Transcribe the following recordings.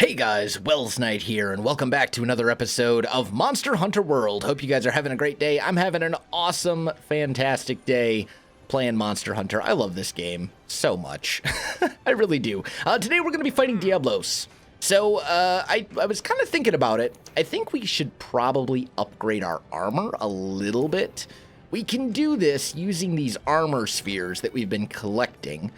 Hey guys, Wels Knight here, and welcome back to another episode of Monster Hunter World. Hope you guys are having a great day. I'm having an awesome, fantastic day playing Monster Hunter. I love this game so much. I really do. Today we're going to be fighting Diablos. So, I was kind of thinking about it. I think we should probably upgrade our armor a little bit. We can do this using these armor spheres that we've been collecting.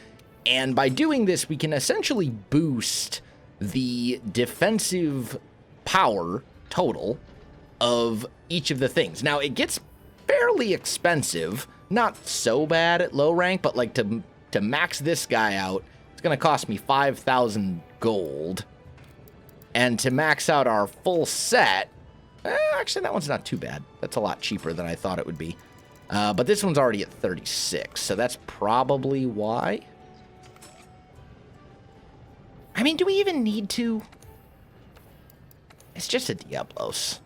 And by doing this, we can essentially boost the defensive power total of each of the things. Now, it gets fairly expensive, not so bad at low rank, but like to max this guy out, it's going to cost me 5,000 gold. And to max out our full set, actually that one's not too bad. That's a lot cheaper than I thought it would be. But this one's already at 36, so that's probably why. I mean, do we even need to? It's just a Diablos.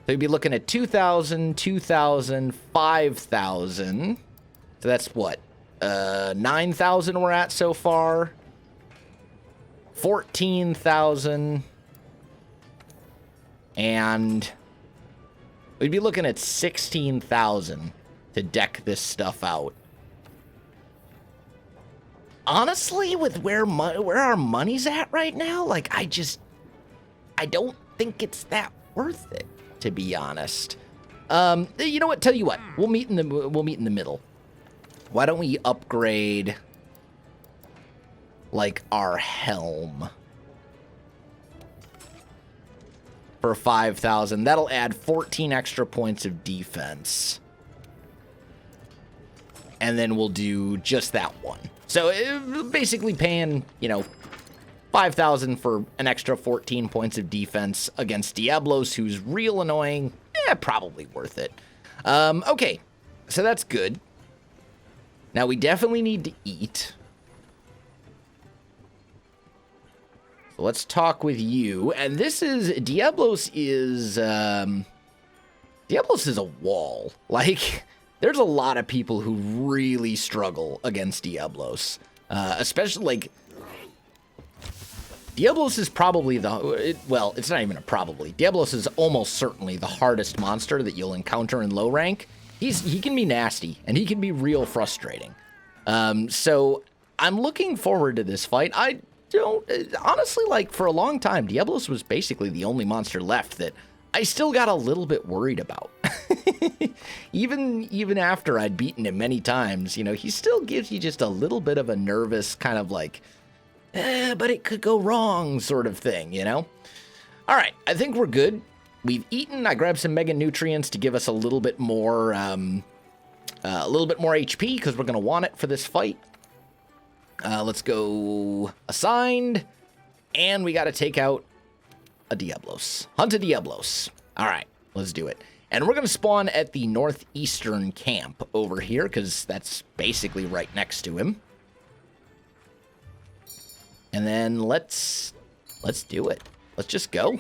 So you'd be looking at 2,000, 2,000, 5,000. So that's what? 9,000 we're at so far. 14,000. And we'd be looking at 16,000 to deck this stuff out. Honestly, with where our money's at right now, like, I don't think it's that worth it, to be honest. You know what? Tell you what, we'll meet in the middle. Why don't we upgrade, like, our helm for 5,000? That'll add 14 extra points of defense, and then we'll do just that one. So basically paying, 5,000 for an extra 14 points of defense against Diablos, who's real annoying. Probably worth it. Okay, so that's good. Now we definitely need to eat. So let's talk with you. And this is, Diablos is a wall. Like, there's a lot of people who really struggle against Diablos. Especially, like, Diablos is probably well, it's not even a probably. Diablos is almost certainly the hardest monster that you'll encounter in low rank. He can be nasty, and he can be real frustrating. So I'm looking forward to this fight. I don't, honestly, like, for a long time, Diablos was basically the only monster left that I still got a little bit worried about. Even after I'd beaten him many times, he still gives you just a little bit of a nervous kind of like, but it could go wrong sort of thing, All right, I think we're good. We've eaten. I grabbed some mega nutrients to give us a little bit more HP because we're gonna want it for this fight. Let's go assigned, and we got to take out a Diablos. Hunt a Diablos. All right, let's do it. And we're going to spawn at the northeastern camp over here, because that's basically right next to him. And then let's do it. Let's just go.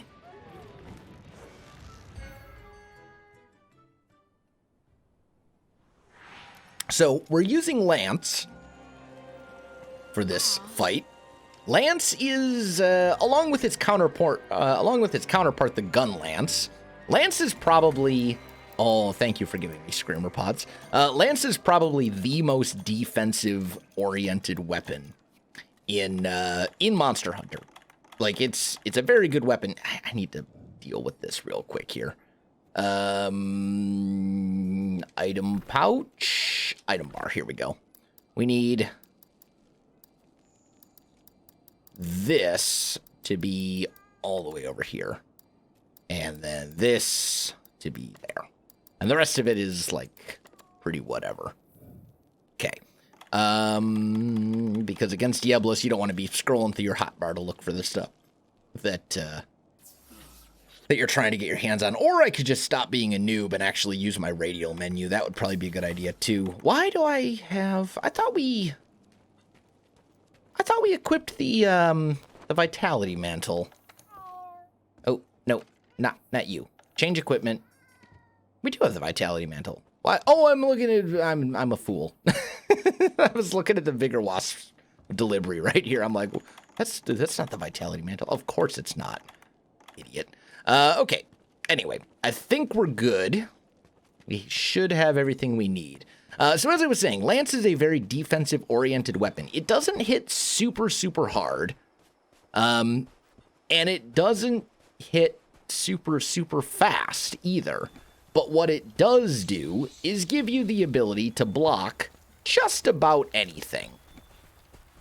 So we're using Lance for this fight. Lance is, along with its counterpart, the gun Lance. Lance is probably, oh, thank you for giving me screamer pods. Lance is probably the most defensive-oriented weapon in Monster Hunter. Like, it's a very good weapon. I need to deal with this real quick here. Item pouch, item bar. Here we go. We need this to be all the way over here. And then this to be there. And the rest of it is, like, pretty whatever. Okay. Because against Diablos, you don't want to be scrolling through your hotbar to look for the stuff that you're trying to get your hands on. Or I could just stop being a noob and actually use my radial menu. That would probably be a good idea, too. Why do I have... I thought we equipped the Vitality Mantle. Oh, no. Not you. Change equipment. We do have the Vitality Mantle. Why? Oh, I'm a fool. I was looking at the Vigor Wasp delivery right here. I'm like, That's not the Vitality Mantle. Of course it's not. Idiot. Okay. Anyway, I think we're good. We should have everything we need. So as I was saying, Lance is a very defensive-oriented weapon. It doesn't hit super, super hard. And it doesn't hit super, super fast either. But what it does do is give you the ability to block just about anything.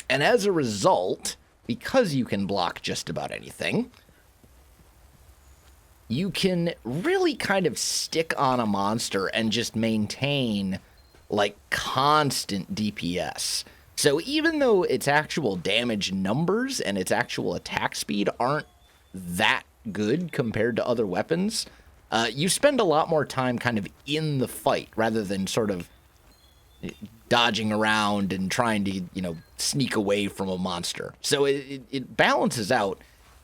And as a result, because you can block just about anything, you can really kind of stick on a monster and just maintain, like, constant DPS. So even though its actual damage numbers and its actual attack speed aren't that good compared to other weapons, you spend a lot more time kind of in the fight rather than sort of dodging around and trying to, you know, sneak away from a monster. So it balances out.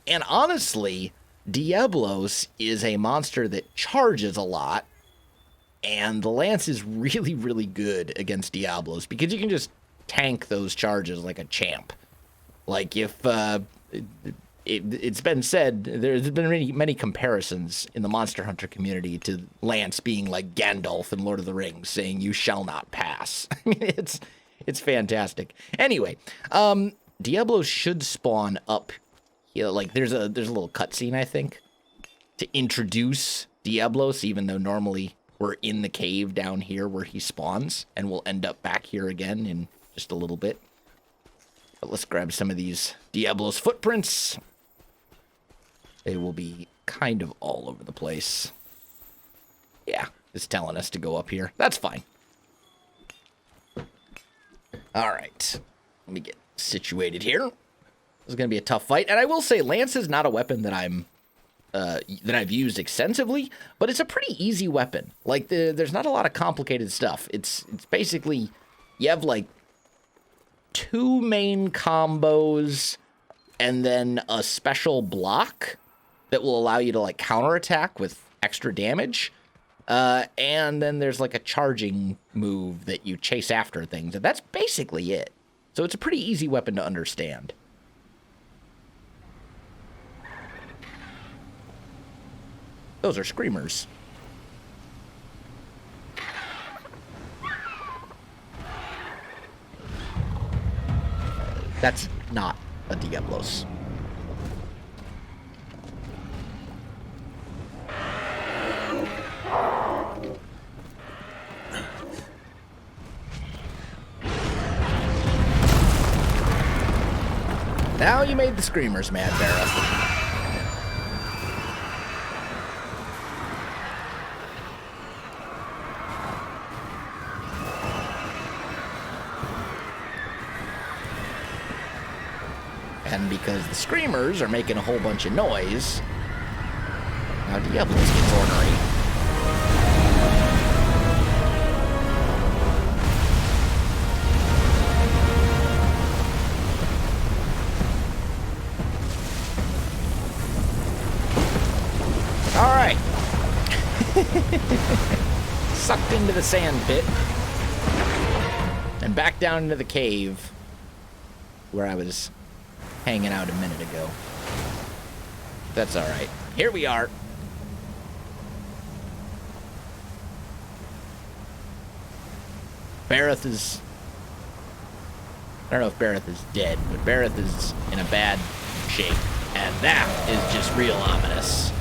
And honestly, Diablos is a monster that charges a lot, and the Lance is really, really good against Diablos because you can just tank those charges like a champ. Like if it's been said, there's been many comparisons in the Monster Hunter community to Lance being like Gandalf in Lord of the Rings, saying "You shall not pass." I mean, it's fantastic. Anyway, Diablos should spawn up. You know, like there's a little cutscene, I think, to introduce Diablos, even though normally we're in the cave down here where he spawns, and we'll end up back here again in just a little bit. But let's grab some of these Diablos footprints. They will be kind of all over the place. Yeah, it's telling us to go up here. That's fine. All right, let me get situated here. This is going to be a tough fight, and I will say Lance is not a weapon that I've used extensively, but it's a pretty easy weapon. Like there's not a lot of complicated stuff. It's basically you have like 2 main combos and then a special block that will allow you to like counterattack with extra damage. And then there's like a charging move that you chase after things, and that's basically it. So it's a pretty easy weapon to understand. Those are screamers. That's not a Diablos. Now you made the screamers mad, Barra. And because the screamers are making a whole bunch of noise, now Diablos gets ornery. All right. Sucked into the sand pit. And back down into the cave where I was hanging out a minute ago. That's all right. Here we are. Bareth is... I don't know if Bareth is dead, but Bareth is in a bad shape. And that is just real ominous.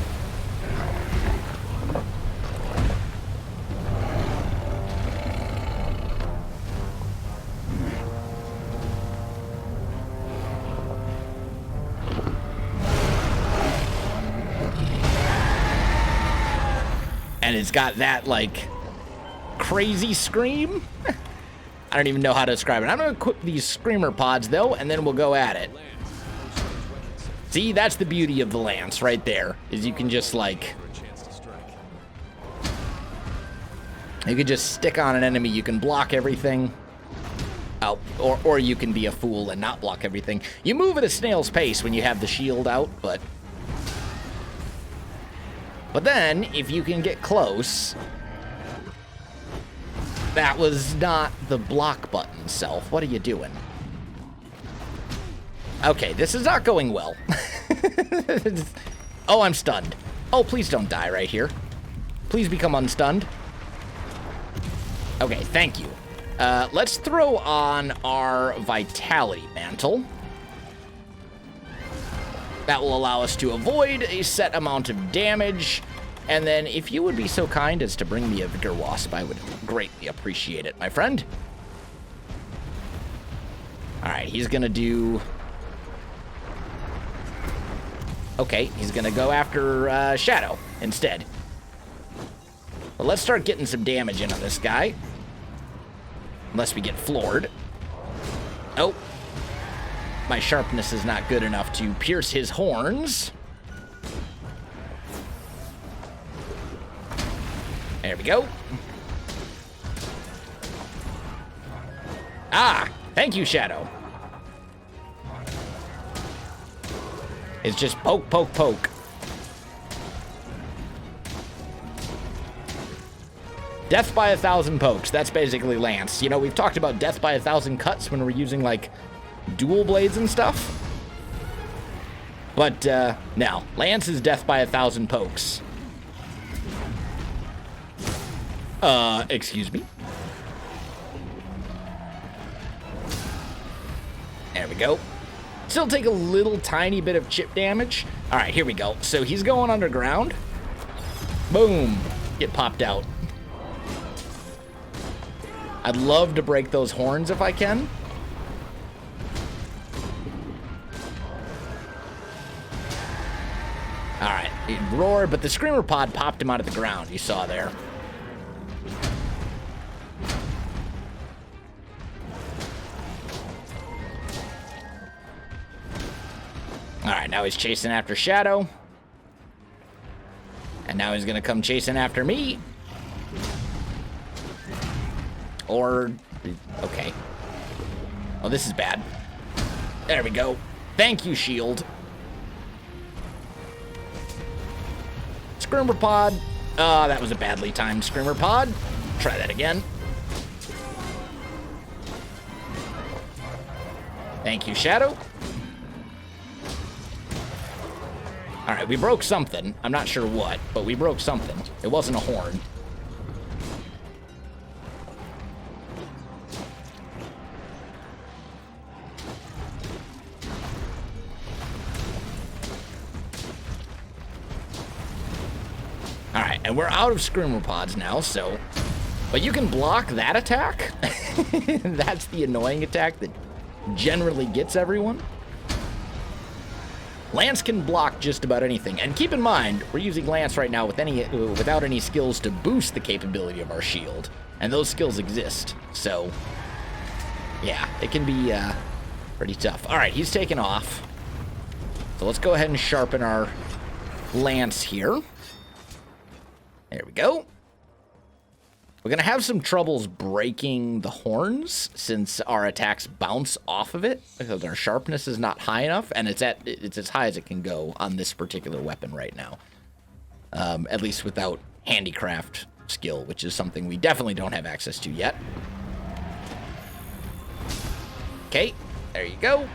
And it's got that, like, crazy scream. I don't even know how to describe it. I'm going to equip these screamer pods, though, and then we'll go at it. See, that's the beauty of the Lance right there, is you can just, like... You can just stick on an enemy. You can block everything. Oh, or you can be a fool and not block everything. You move at a snail's pace when you have the shield out, but... But then, if you can get close... That was not the block button, Self. What are you doing? Okay, this is not going well. Oh, I'm stunned. Oh, please don't die right here. Please become unstunned. Okay, thank you. Let's throw on our Vitality Mantle. That will allow us to avoid a set amount of damage. And then if you would be so kind as to bring me a Vigor Wasp, I would greatly appreciate it, my friend. All right, he's going to do... Okay, he's going to go after Shadow instead. But let's start getting some damage in on this guy. Unless we get floored. Oh. My sharpness is not good enough to pierce his horns. There we go. Ah, thank you, Shadow. It's just poke, poke, poke. Death by 1,000 pokes. That's basically Lance. You know, we've talked about death by 1,000 cuts when we're using, like, dual blades and stuff. But, no. Lance is death by 1,000 pokes. Excuse me. There we go. Still take a little tiny bit of chip damage. All right, here we go. So he's going underground. Boom. Get popped out. I'd love to break those horns if I can. All right, he roared, but the Screamer Pod popped him out of the ground. You saw there. All right, now he's chasing after Shadow. And now he's gonna come chasing after me. Or, okay. Oh, this is bad. There we go. Thank you, shield. Screamer Pod. Oh, that was a badly timed Screamer Pod. Try that again. Thank you, Shadow. All right, we broke something. I'm not sure what, but we broke something. It wasn't a horn. All right, and we're out of Screamer Pods now, so... But you can block that attack. That's the annoying attack that generally gets everyone. Lance can block just about anything. And keep in mind, we're using Lance right now without any skills to boost the capability of our shield. And those skills exist. So, yeah, it can be pretty tough. All right, he's taken off. So let's go ahead and sharpen our Lance here. There we go. We're going to have some troubles breaking the horns since our attacks bounce off of it because our sharpness is not high enough, and it's as high as it can go on this particular weapon right now. At least without handicraft skill, which is something we definitely don't have access to yet. Okay, there you go.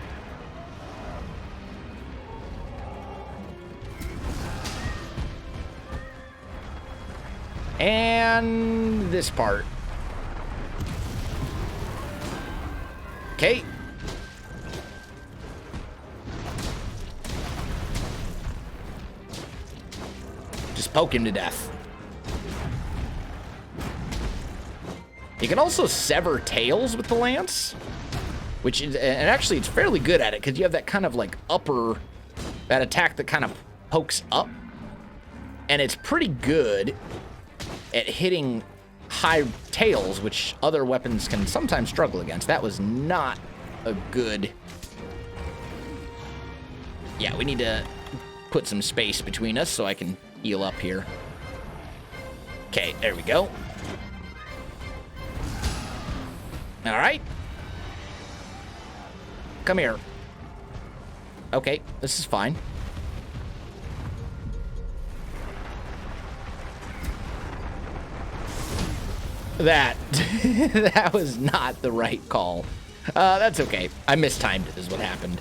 And this part. Okay. Just poke him to death. You can also sever tails with the lance, which is, and actually it's fairly good at it because you have that kind of like upper, that attack that kind of pokes up, and it's pretty good at hitting high tails, which other weapons can sometimes struggle against. That was not a good... Yeah, we need to put some space between us so I can heal up here. Okay, there we go. All right. Come here. Okay, this is fine. That that was not the right call. That's okay. I mistimed it is what happened.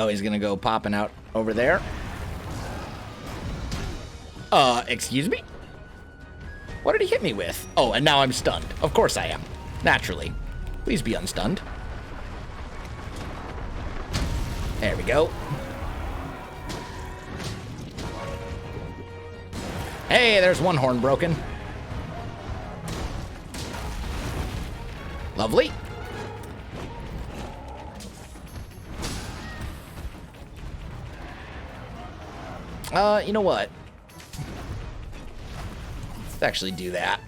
Oh, he's gonna go popping out over there. Excuse me? What did he hit me with? Oh, and now I'm stunned. Of course I am. Naturally. Please be unstunned. There we go. Hey, there's one horn broken. Lovely. You know what? Let's actually do that.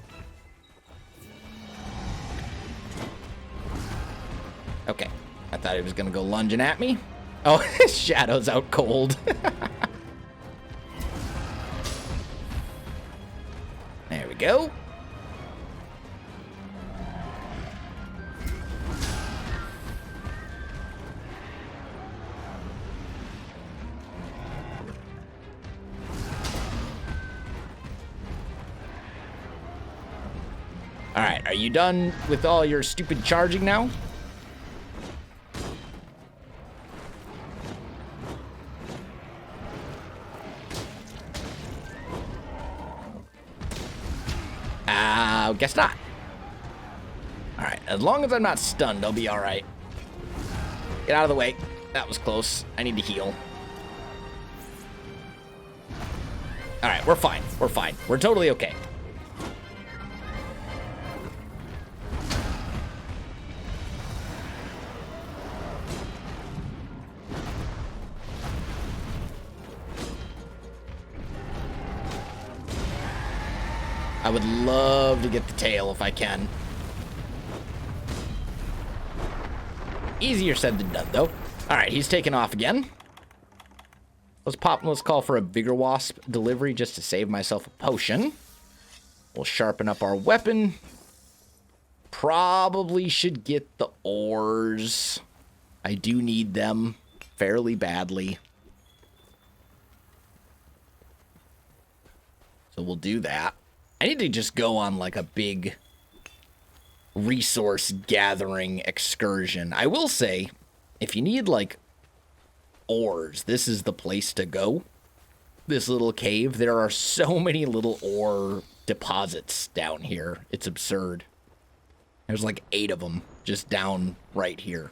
Okay. I thought he was gonna go lunging at me. Oh, his shadow's out cold. There we go. All right, are you done with all your stupid charging now? Guess not. All right, as long as I'm not stunned, I'll be all right. Get out of the way. That was close. I need to heal. All right, we're fine. We're fine. We're totally okay. I would love to get the tail if I can. Easier said than done, though. All right, he's taking off again. Let's call for a bigger wasp delivery just to save myself a potion. We'll sharpen up our weapon. Probably should get the ores. I do need them fairly badly. So we'll do that. I need to just go on like a big resource gathering excursion. I will say, if you need like ores, this is the place to go. This little cave. There are so many little ore deposits down here. It's absurd. There's like 8 of them just down right here.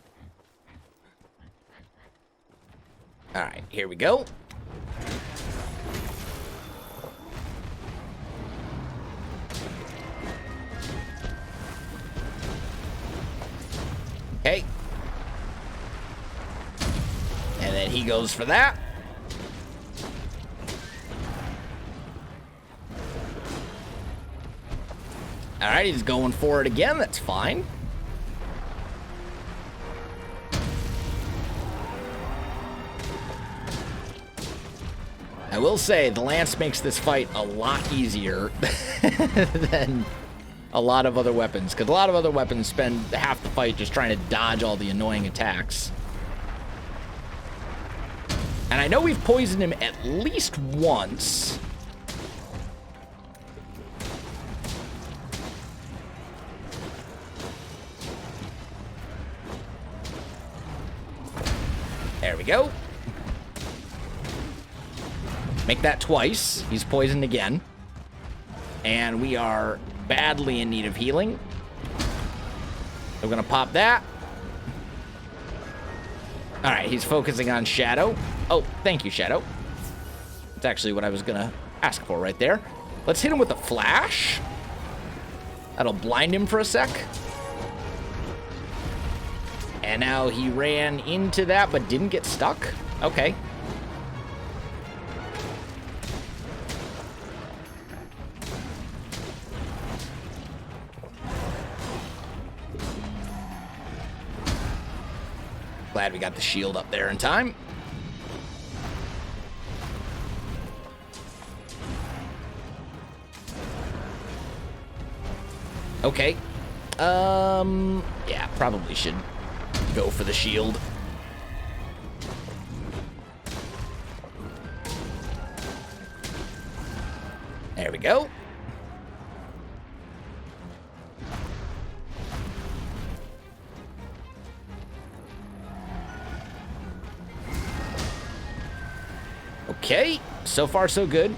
All right, here we go. Okay. And then he goes for that. All right, he's going for it again. That's fine. I will say the lance makes this fight a lot easier than a lot of other weapons, because a lot of other weapons spend half the fight just trying to dodge all the annoying attacks. And I know we've poisoned him at least once. There we go. Make that twice. He's poisoned again. And we are badly in need of healing. We're gonna pop that. All right, he's focusing on Shadow. Oh, thank you, Shadow. That's actually what I was gonna ask for right there. Let's hit him with a flash. That'll blind him for a sec. And now he ran into that but didn't get stuck. Okay. Glad we got the shield up there in time. Okay. Yeah, probably should go for the shield. There we go. Okay, so far so good.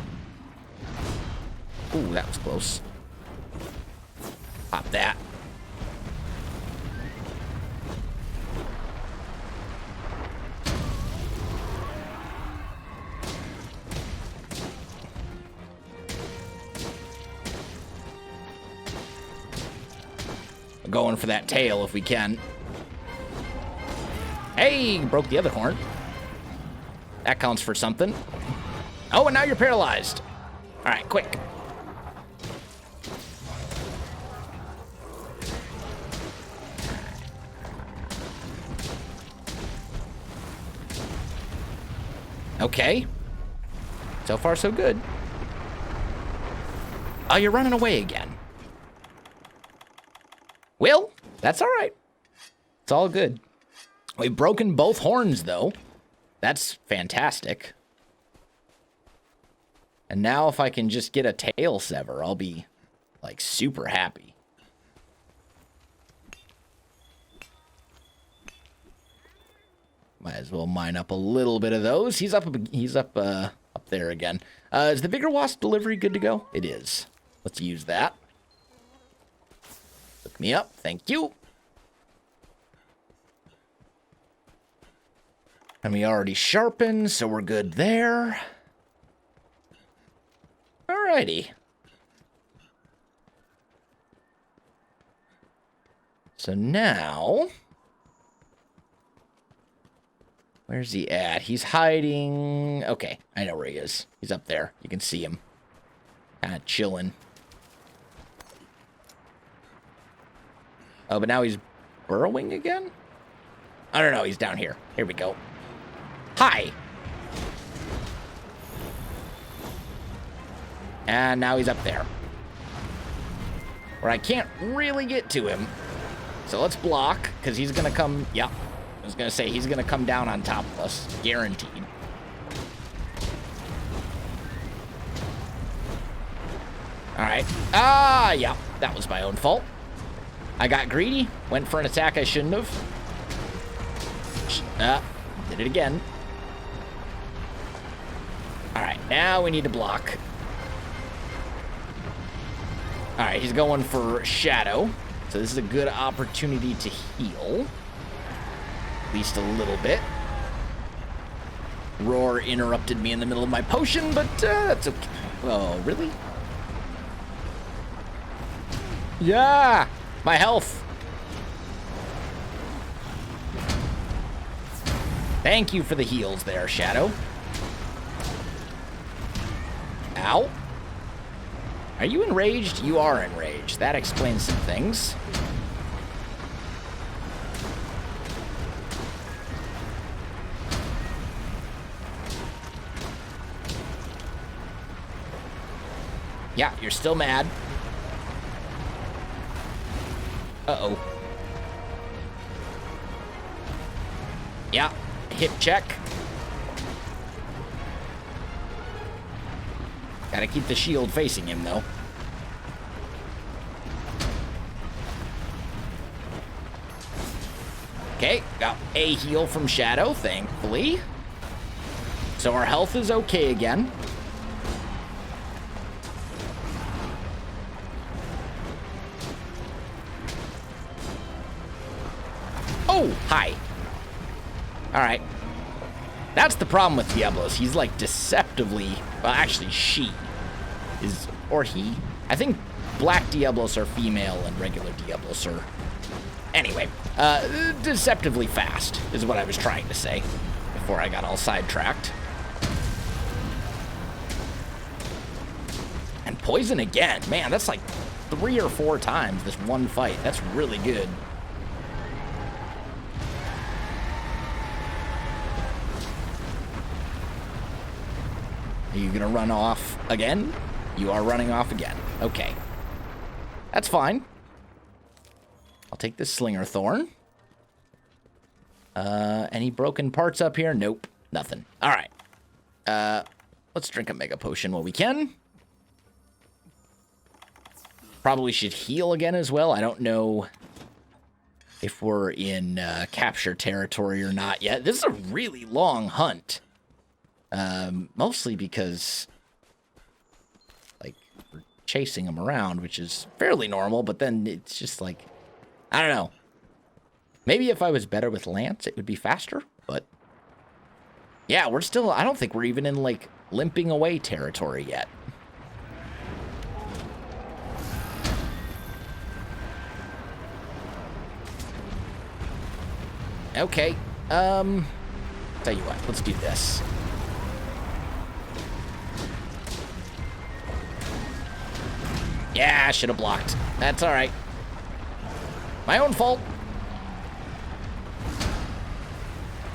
Ooh, that was close. Pop that. We're going for that tail if we can. Hey, broke the other horn. That counts for something. Oh, and now you're paralyzed. All right, quick. Okay. So far, so good. Oh, you're running away again. Well, that's all right. It's all good. We've broken both horns, though. That's fantastic. And now if I can just get a tail sever, I'll be, like, super happy. Might as well mine up a little bit of those. He's up there again. Is the Vigor Wasp delivery good to go? It is. Let's use that. Look me up. Thank you. And we already sharpened, so we're good there. Alrighty. So now... where's he at? He's hiding... okay, I know where he is. He's up there. You can see him. Kind of chilling. Oh, but now he's burrowing again? I don't know. He's down here. Here we go. Hi! And now he's up there. Where I can't really get to him. So let's block, because he's going to come... yep. I was going to say, he's going to come down on top of us. Guaranteed. Alright. Ah, yeah. That was my own fault. I got greedy. Went for an attack I shouldn't have. Did it again. Alright, now we need to block. Alright, he's going for Shadow. So this is a good opportunity to heal. At least a little bit. Roar interrupted me in the middle of my potion, but that's okay. Oh, really? Yeah! My health! Thank you for the heals there, Shadow. Ow. Are you enraged? You are enraged. That explains some things. Yeah, you're still mad. Uh-oh. Yeah, hip check. Gotta keep the shield facing him, though. Okay, got a heal from Shadow, thankfully. So our health is okay again. Oh, hi. All right. That's the problem with Diablos. He's like deceptively, well, actually she is, or he. I think black Diablos are female and regular Diablos are, anyway, deceptively fast is what I was trying to say before I got all sidetracked. And poison again. Man, that's like 3 or 4 times this one fight. That's really good. Are you gonna run off again? You are running off again. Okay. That's fine. I'll take this Slinger Thorn. Any broken parts up here? Nope. Nothing. Alright. Let's drink a Mega Potion while we can. Probably should heal again as well. I don't know if we're in capture territory or not yet. This is a really long hunt. Mostly because, like, we're chasing him around, which is fairly normal, but then it's just like, I don't know. Maybe if I was better with Lance, it would be faster, but yeah, we're still, I don't think we're even in, like, limping away territory yet. Okay, tell you what, let's do this. Yeah, I should have blocked. That's all right. My own fault.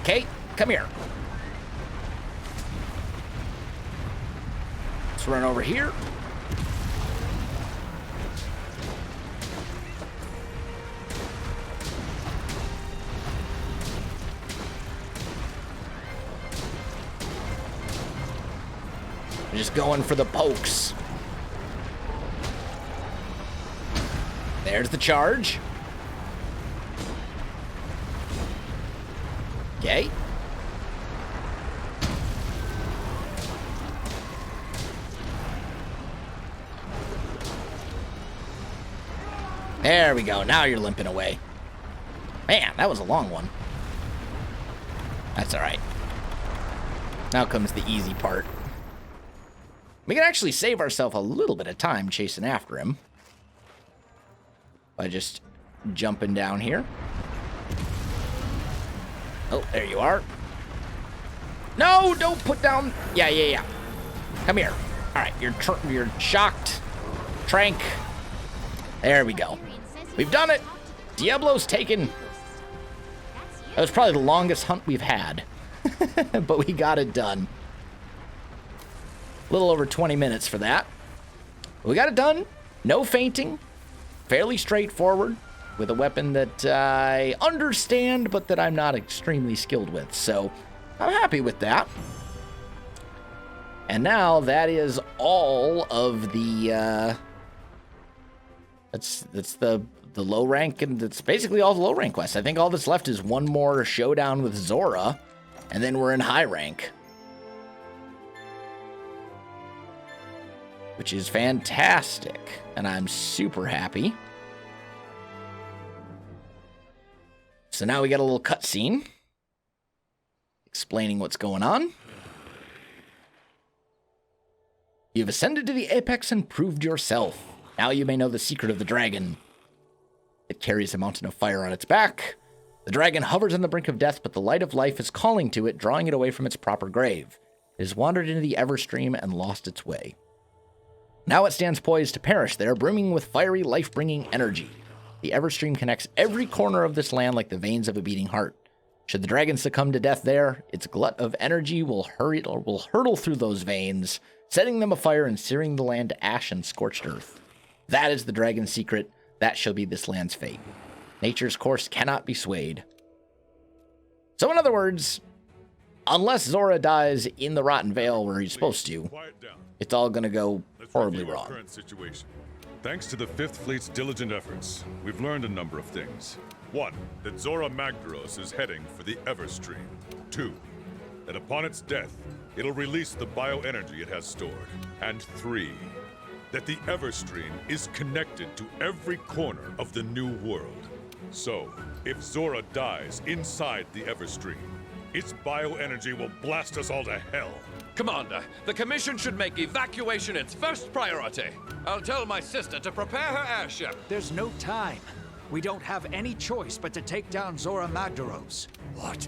Okay, come here. Let's run over here. We're just going for the pokes. There's the charge. Okay. There we go. Now you're limping away. Man, that was a long one. That's all right. Now comes the easy part. We can actually save ourselves a little bit of time chasing after him by just jumping down here. Oh, there you are. No, don't put down. Yeah. Come here. All right, you're shocked. Trank. There we go. We've done it. Diablo's taken. That was probably the longest hunt we've had, but we got it done. A little over 20 minutes for that. We got it done. No fainting. Fairly straightforward with a weapon that I understand, but that I'm not extremely skilled with. So I'm happy with that. And now that is all of the, that's the low rank, and that's basically all the low rank quests. I think all that's left is one more showdown with Zora, and then we're in high rank. Which is fantastic, and I'm super happy. So now we got a little cutscene explaining what's going on. You've ascended to the apex and proved yourself. Now you may know the secret of the dragon. It carries a mountain of fire on its back. The dragon hovers on the brink of death, but the light of life is calling to it, drawing it away from its proper grave. It has wandered into the Everstream and lost its way. Now it stands poised to perish there, brimming with fiery, life-bringing energy. The Everstream connects every corner of this land like the veins of a beating heart. Should the dragon succumb to death there, its glut of energy will hurtle through those veins, setting them afire and searing the land to ash and scorched earth. That is the dragon's secret. That shall be this land's fate. Nature's course cannot be swayed. So in other words, unless Zora dies in the Rotten Vale where he's supposed to, it's all going to go horribly wrong. Current situation. Thanks to the Fifth Fleet's diligent efforts, we've learned a number of things. 1, that Zora Magdaros is heading for the Everstream. 2, that upon its death, it'll release the bioenergy it has stored. And 3, that the Everstream is connected to every corner of the new world. So, if Zora dies inside the Everstream, its bioenergy will blast us all to hell. Commander, the Commission should make evacuation its first priority. I'll tell my sister to prepare her airship. There's no time. We don't have any choice but to take down Zora Magdaros. What?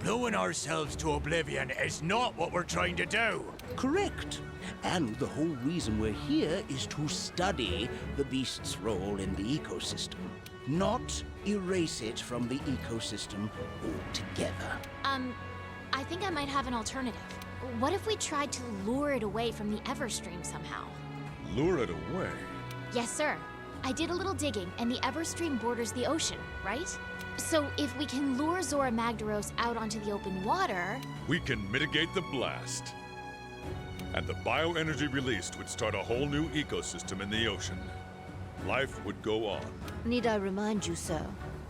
Blowing ourselves to oblivion is not what we're trying to do. Correct. And the whole reason we're here is to study the beast's role in the ecosystem, not erase it from the ecosystem altogether. I think I might have an alternative. What if we tried to lure it away from the Everstream somehow? Lure it away? Yes, sir. I did a little digging, and the Everstream borders the ocean, right? So if we can lure Zora Magdaros out onto the open water... We can mitigate the blast. And the bioenergy released would start a whole new ecosystem in the ocean. Life would go on. Need I remind you, sir,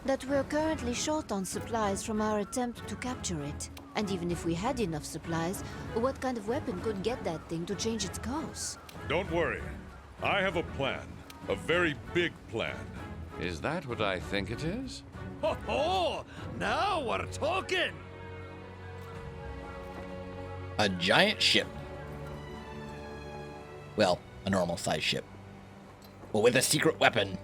that we're currently short on supplies from our attempt to capture it, And even if we had enough supplies, what kind of weapon could get that thing to change its course? Don't worry. I have a plan. A very big plan. Is that what I think it is? Ho ho! Now we're talking! A giant ship. Well, a normal-sized ship. But with a secret weapon.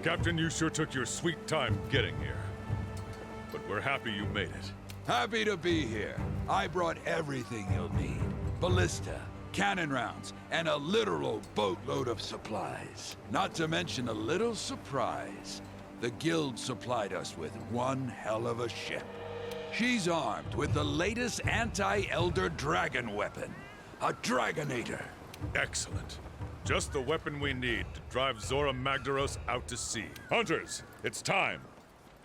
Captain, you sure took your sweet time getting here. But we're happy you made it. Happy to be here. I brought everything you'll need. Ballista, cannon rounds, and a literal boatload of supplies. Not to mention a little surprise. The guild supplied us with one hell of a ship. She's armed with the latest anti-Elder Dragon weapon. A Dragonator. Excellent. Just the weapon we need to drive Zora Magdaros out to sea. Hunters, it's time.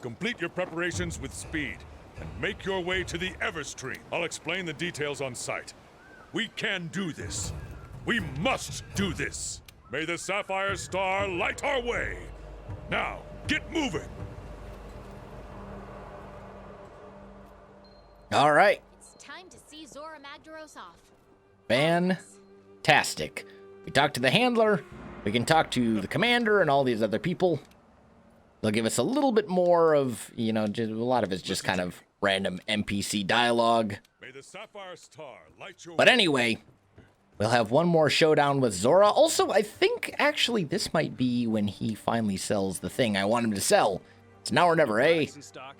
Complete your preparations with speed and make your way to the Everstream. I'll explain the details on site. We can do this. We must do this. May the Sapphire Star light our way. Now, get moving. All right. It's time to see Zora Magdaros off. Fantastic. We talk to the handler. We can talk to the commander and all these other people. They'll give us a little bit more of, you know, just, a lot of it's just kind of random NPC dialogue. May the Sapphire Star light your But way. anyway, we'll have one more showdown with Zora. Also, I think actually this might be when he finally sells the thing I want him to sell. It's now or never, eh?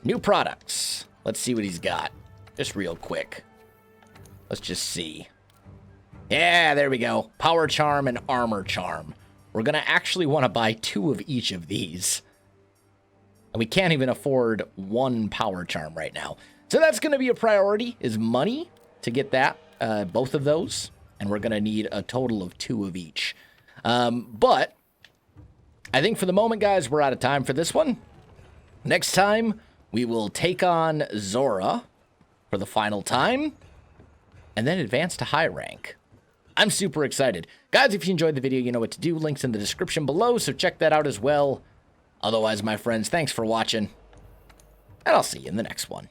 New products. Let's see what he's got. Just real quick. Let's just see. Yeah, there we go. Power Charm and Armor Charm. We're going to actually want to buy 2 of each of these. And we can't even afford 1 Power Charm right now. So that's going to be a priority, is money to get that, both of those. And we're going to need a total of 2 of each. But I think for the moment, guys, we're out of time for this one. Next time, we will take on Zora for the final time. And then advance to high rank. I'm super excited. Guys, if you enjoyed the video, you know what to do. Links in the description below, so check that out as well. Otherwise, my friends, thanks for watching. And I'll see you in the next one.